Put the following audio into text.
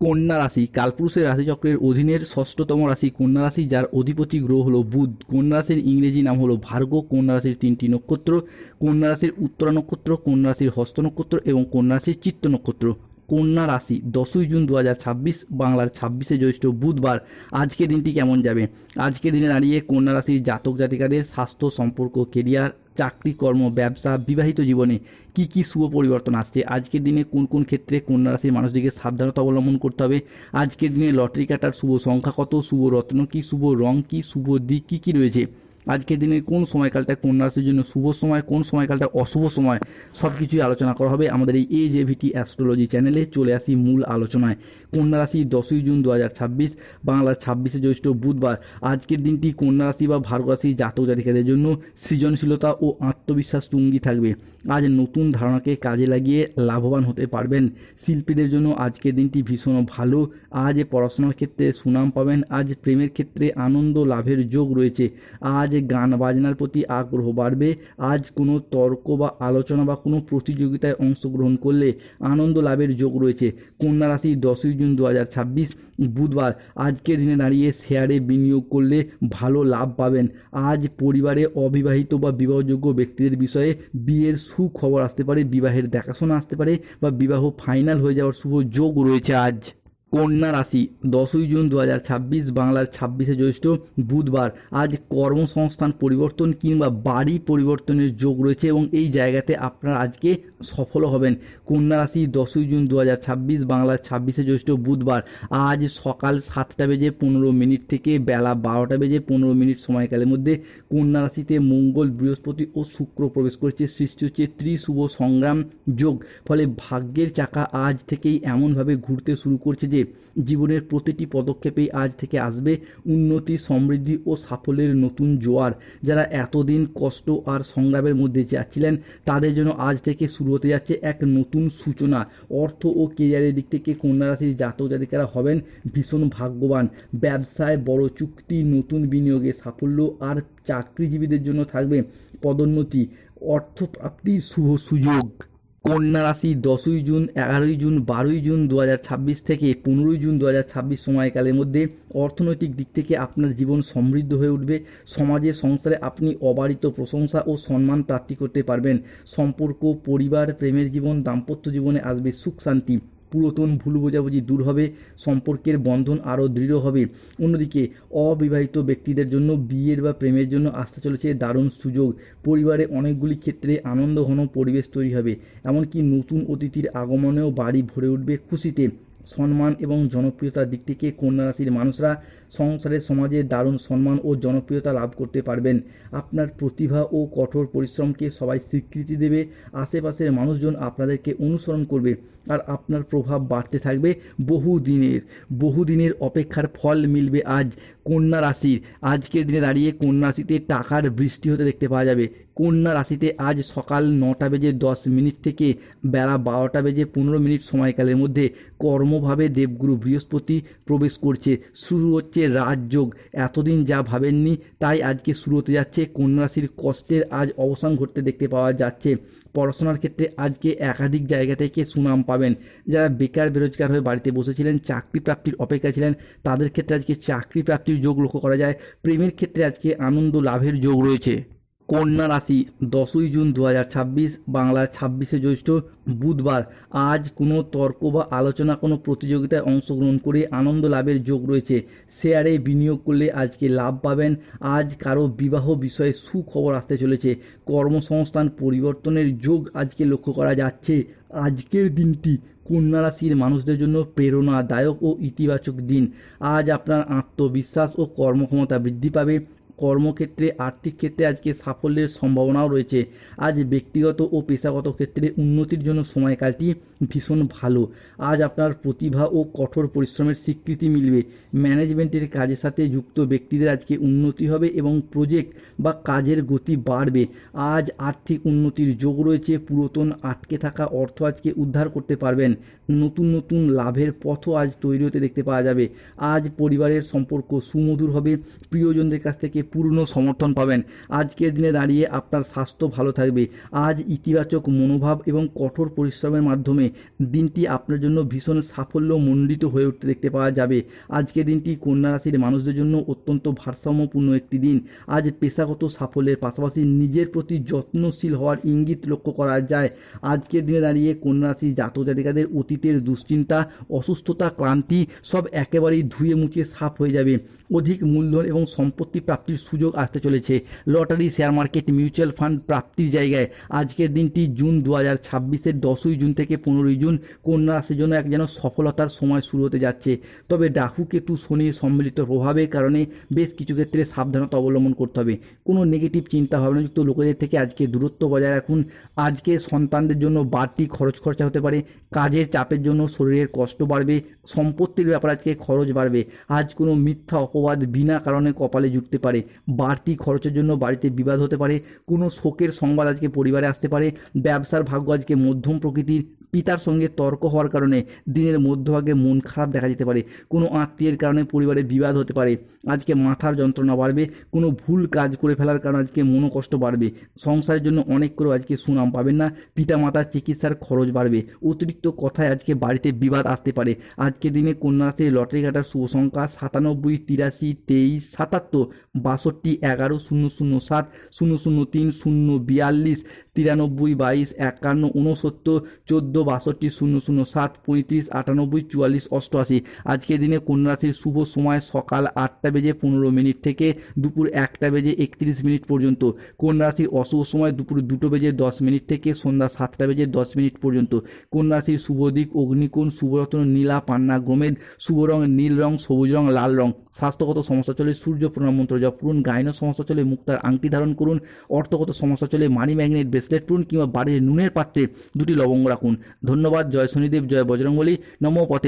কন্যা রাশি কালপুরুষের রাশিচক্রের অধীনের ষষ্ঠতম রাশি কন্যা রাশি, যার অধিপতি গ্রহ হলো বুধ। কন্যা রাশির ইংরেজি নাম হলো ভার্গ। কন্যা রাশির তিনটি নক্ষত্র: কন্যা রাশির উত্তরা নক্ষত্র, কন্যা রাশির হস্ত নক্ষত্র এবং কন্যা রাশির চিত্ত নক্ষত্র। কন্যা রাশি 10ই জুন 2026, বাংলার 26শে জ্যৈষ্ঠ, বুধবার। আজকের দিনটি কেমন যাবে? আজকের দিনে দাঁড়িয়ে কন্যা রাশির জাতক জাতিকাদের স্বাস্থ্য, সম্পর্ক, কেরিয়ার, চাকরি, কর্ম, ব্যবসা, বিবাহিত জীবনে কি কি শুভ পরিবর্তন আসছে? আজকের দিনে কোন কোন ক্ষেত্রে কন্যা রাশির মানুষটিকে সাবধানতা অবলম্বন করতে হবে? আজকের দিনে লটারি কাটার শুভ সংখ্যা কত? শুভ রত্ন কি? শুভ রং কি? শুভ দিক কি কি রয়েছে? আজকের দিনে কোন সময়কালটা কন্যা রাশির জন্য শুভ সময়, কোন সময়কালটা অশুভ সময়, সব কিছুই আলোচনা করা হবে আমাদের এই AJVT অ্যাস্ট্রোলজি চ্যানেলে। চলে আসি মূল আলোচনায়। কন্যা রাশি 10ই জুন 2026, বাংলার 26শে জ্যৈষ্ঠ, বুধবার। আজকের দিনটি কন্যা রাশি বা ভার্গ রাশি জাতক জাতিকাদের জন্য সৃজনশীলতা ও আত্মবিশ্বাস তুঙ্গি থাকবে। আজ নতুন ধারণাকে কাজে লাগিয়ে লাভবান হতে পারবেন। শিল্পীদের জন্য আজকের দিনটি ভীষণ ভালো। আজ পড়াশোনার ক্ষেত্রে সুনাম পাবেন। আজ প্রেমের ক্ষেত্রে আনন্দ লাভের যোগ রয়েছে। আজ গান বাজনার প্রতি আগ্রহ বাড়বে। আজ কোনো তর্ক বা আলোচনা বা কোনো প্রতিযোগিতায় অংশগ্রহণ করলে আনন্দ লাভের যোগ রয়েছে। কন্যা রাশি 10ই জুন 2026, বুধবার। আজকের দিনে দাঁড়িয়ে শেয়ারে বিনিয়োগ করলে ভালো লাভ পাবেন। আজ পরিবারে অবিবাহিত বা বিবাহযোগ্য ব্যক্তিদের বিষয়ে বিয়ের সুখবর আসতে পারে, বিবাহের দেখাশোনা আসতে পারে বা বিবাহ ফাইনাল হয়ে যাওয়ার শুভ যোগ রয়েছে আজ। কন্যা রাশি 10ই জুন 2026, বাংলার 26শে জ্যৈষ্ঠ, বুধবার। আজ কর্মসংস্থান পরিবর্তন কিংবা বাড়ি পরিবর্তনের যোগ রয়েছে এবং এই জায়গাতে আপনারা আজকে সফল হবেন। কন্যা রাশি 10ই জুন 2026, বাংলার 26শে জ্যৈষ্ঠ, বুধবার। আজ সকাল 7:15 থেকে বেলা 12:15 সময়কালের মধ্যে কন্যা রাশিতে মঙ্গল, বৃহস্পতি ও শুক্র প্রবেশ করেছে। সৃষ্টি হচ্ছে ত্রিশুভ সংগ্রাম যোগ। ফলে ভাগ্যের চাকা আজ থেকেই এমনভাবে ঘুরতে শুরু করছে যে জীবনের প্রতিটি পদক্ষেপেই আজ থেকে আসবে উন্নতি, সমৃদ্ধি ও সাফল্যের নতুন জোয়ার। যারা এতদিন কষ্ট আর সংগ্রামের মধ্যে যাচ্ছিলেন তাদের জন্য আজ থেকে শুরু হতে যাচ্ছে এক নতুন সূচনা। অর্থ ও কেরিয়ারের দিক থেকে কন্যা রাশির জাতক জাতিকারা হবেন ভীষণ ভাগ্যবান। ব্যবসায় বড় চুক্তি, নতুন বিনিয়োগে সাফল্য আর চাকরিজীবীদের জন্য থাকবে পদোন্নতি, অর্থপ্রাপ্তির শুভ সুযোগ। কন্যা রাশি 10ই জুন, 11ই জুন, 12ই জুন 2026 থেকে 15ই জুন 2026 সময়কালের মধ্যে অর্থনৈতিক দিক থেকে আপনার জীবন সমৃদ্ধ হয়ে উঠবে। সমাজে, সংসারে আপনি অবারিত প্রশংসা ও সম্মান প্রাপ্তি করতে পারবেন। সম্পর্ক, পরিবার, প্রেমের জীবন, দাম্পত্য জীবনে আসবে সুখ শান্তি। পুরাতন ভুল বোঝাবুঝি দূর হবে, সম্পর্কের বন্ধন আরও দৃঢ় হবে। অন্যদিকে অবিবাহিত ব্যক্তিদের জন্য বিয়ের বা প্রেমের জন্য আসতে চলেছে দারুণ সুযোগ। পরিবারে অনেকগুলি ক্ষেত্রে আনন্দঘন পরিবেশ তৈরি হবে। এমনকি নতুন অতিথির আগমনেও বাড়ি ভরে উঠবে খুশিতে। সম্মান এবং জনপ্রিয়তার দিক থেকে কন্যা রাশির মানুষরা সংসারে, সমাজে দারুণ সম্মান ও জনপ্রিয়তা লাভ করতে পারবেন। আপনার প্রতিভা ও কঠোর পরিশ্রমকে সবাই স্বীকৃতি দেবে। আশেপাশের মানুষজন আপনাদেরকে অনুসরণ করবে আর আপনার প্রভাব বাড়তে থাকবে। বহুদিনের অপেক্ষার ফল মিলবে আজ। কন্যা রাশির আজকের দিনে দাঁড়িয়ে কন্যা রাশিতে টাকার বৃষ্টি হতে দেখতে পাওয়া যাবে। কন্যা রাশিতে আজ সকাল 9:10 থেকে বেলা 12:15 সময়কালের মধ্যে কর্মভাবে দেবগুরু বৃহস্পতি প্রবেশ করছে। শুরু হচ্ছে রাজযোগ। এতদিন যা ভাবেননি তাই আজকে শুরু হতে যাচ্ছে। কন্যা রাশির কষ্টের আজ অবসান ঘটতে দেখতে পাওয়া যাচ্ছে। পড়াশোনার ক্ষেত্রে আজকে একাধিক জায়গা থেকে সুনাম পাবেন। যারা বেকার বেরোজগার হয়ে বাড়িতে বসেছিলেন, চাকরি প্রাপ্তির অপেক্ষা ছিলেন, তাদের ক্ষেত্রে আজকে চাকরি প্রাপ্তির যোগ লক্ষ্য করা যায়। প্রেমের ক্ষেত্রে আজকে আনন্দ লাভের যোগ রয়েছে। কন্যা রাশি 10ই জুন 2026, বাংলার 26শে জ্যৈষ্ঠ, বুধবার। আজ কোনো তর্ক বা আলোচনা, কোনো প্রতিযোগিতায় অংশগ্রহণ করে আনন্দ লাভের যোগ রয়েছে। শেয়ারে বিনিয়োগ করলে আজকে লাভ পাবেন। আজ কারো বিবাহ বিষয়ে সুখবর আসতে চলেছে। কর্মসংস্থান পরিবর্তনের যোগ আজকে লক্ষ্য করা যাচ্ছে। আজকের দিনটি কন্যা রাশির মানুষদের জন্য প্রেরণাদায়ক ও ইতিবাচক দিন। আজ আপনার আত্মবিশ্বাস ও কর্মক্ষমতা বৃদ্ধি পাবে। কর্মক্ষেত্রে, আর্থিক ক্ষেত্রে আজকে সাফল্যের সম্ভাবনাও রয়েছে। আজ ব্যক্তিগত ও পেশাগত ক্ষেত্রে উন্নতির জন্য সময়কালটি ভীষণ ভালো। আজ আপনার প্রতিভা ও কঠোর পরিশ্রমের স্বীকৃতি মিলবে। ম্যানেজমেন্টের কাজের সাথে যুক্ত ব্যক্তিদের আজকে উন্নতি হবে এবং প্রজেক্ট বা কাজের গতি বাড়বে। আজ আর্থিক উন্নতির যোগ রয়েছে। পুরাতন আটকে থাকা অর্থ আজকে উদ্ধার করতে পারবেন। নতুন লাভের পথও আজ তৈরি হতে দেখতে পাওয়া যাবে। আজ পরিবারের সম্পর্ক সুমধুর হবে। প্রিয়জনদের কাছ থেকে পূর্ণ সমর্থন পাবেন। আজকের দিনে দাঁড়িয়ে আপনার স্বাস্থ্য ভালো থাকবে। আজ ইতিবাচক মনোভাব এবং কঠোর পরিশ্রমের মাধ্যমে দিনটি আপনার জন্য ভীষণ সাফল্যমণ্ডিত হয়ে উঠতে দেখতে পাওয়া যাবে। আজকের দিনটি কন্যা রাশির মানুষদের জন্য অত্যন্ত ভারসাম্যপূর্ণ একটি দিন। আজ পেশাগত সাফল্যের পাশাপাশি নিজের প্রতি যত্নশীল হওয়ার ইঙ্গিত লক্ষ্য করা যায়। আজকের দিনে দাঁড়িয়ে কন্যা রাশির জাতক জাতিকাদের অতীতের দুশ্চিন্তা, অসুস্থতা, ক্লান্তি সব একেবারেই ধুয়ে মুছে সাফ হয়ে যাবে। অধিক মূলধন এবং সম্পত্তি প্রাপ্তির সুযোগ আসতে চলেছে। Lottery, share market, mutual fund প্রাপ্তির জায়গায় আজকের দিনটি জুন 2026-এর 10ই জুন থেকে 15ই জুন কন্যা রাশির জন্য এক যেন সফলতার সময় শুরু হতে যাচ্ছে। তবে রাহু, কেতু, শনির সম্মিলিত প্রভাবের কারণে বেশ কিছু ক্ষেত্রে সাবধানতা অবলম্বন করতে হবে। কোনো নেগেটিভ চিন্তা ভাবনাযুক্ত লোকেদের থেকে আজকে দূরত্ব বজায় রাখুন। আজকে সন্তানদের জন্য বাড়তি খরচা হতে পারে। কাজের চাপের জন্য শরীরের কষ্ট বাড়বে। সম্পত্তির ব্যাপারে আজকে খরচ বাড়বে। আজ কোনো মিথ্যা অপবাদ বিনা কারণে কপালে জুটতে পারে। বাড়তি খরচের জন্য বাড়িতে বিবাদ হতে পারে। কোনো শোকের সংবাদ আজকে পরিবারে আসতে পারে। ব্যবসার ভাগ্য আজকে মধ্যম প্রকৃতির। পিতার সঙ্গে তর্ক হওয়ার কারণে দিনের মধ্যভাগে মন খারাপ দেখা যেতে পারে। কোনো আত্মীয়ের কারণে পরিবারে বিবাদ হতে পারে। আজকে মাথার যন্ত্রণা বাড়বে। কোনো ভুল কাজ করে ফেলার কারণে আজকে মনোকষ্ট বাড়বে। সংসারের জন্য অনেক করেও আজকে সুনাম পাবেন না। পিতা মাতার চিকিৎসার খরচ বাড়বে। অতিরিক্ত কথায় আজকে বাড়িতে বিবাদ আসতে পারে। আজকে দিনে কন্যা রাশির লটারি কাটার শুভ সংখ্যা 97, 83, 23, 77, 62, 11, 007, 003, 042, 93, 22, 51, 69, 14, 62, 007, 35, 98, 44, 88। আজকের দিনে কন্যা রাশির শুভ সময় সকাল 8:15 থেকে দুপুর 1:31 পর্যন্ত। কন্যা রাশির অশুভ সময় দুপুর 2:10 থেকে সন্ধ্যা 7:10 পর্যন্ত। কন্যা রাশির শুভ দিক অগ্নিকোণ, শুভরত্ন নীলা, পান্না, গোমেদ। শুভ রং নীল রং, সবুজ রং, লাল রং। স্বাস্থ্যগত সমস্যা চলে সূর্য প্রণাম মন্ত্র জপ করুন। গায়ন সমস্যা চলে মুক্তার আংটি ধারণ করুন। অর্থগত সমস্যা চলে মানি ম্যাগনেট ব্রেসলেট পরুন কিংবা বাড়ির নুনের পাত্রে 2টি লবঙ্গ রাখুন। ধন্যবাদ। জয় শনিদেব, জয় বজরংবলী, নমো পথে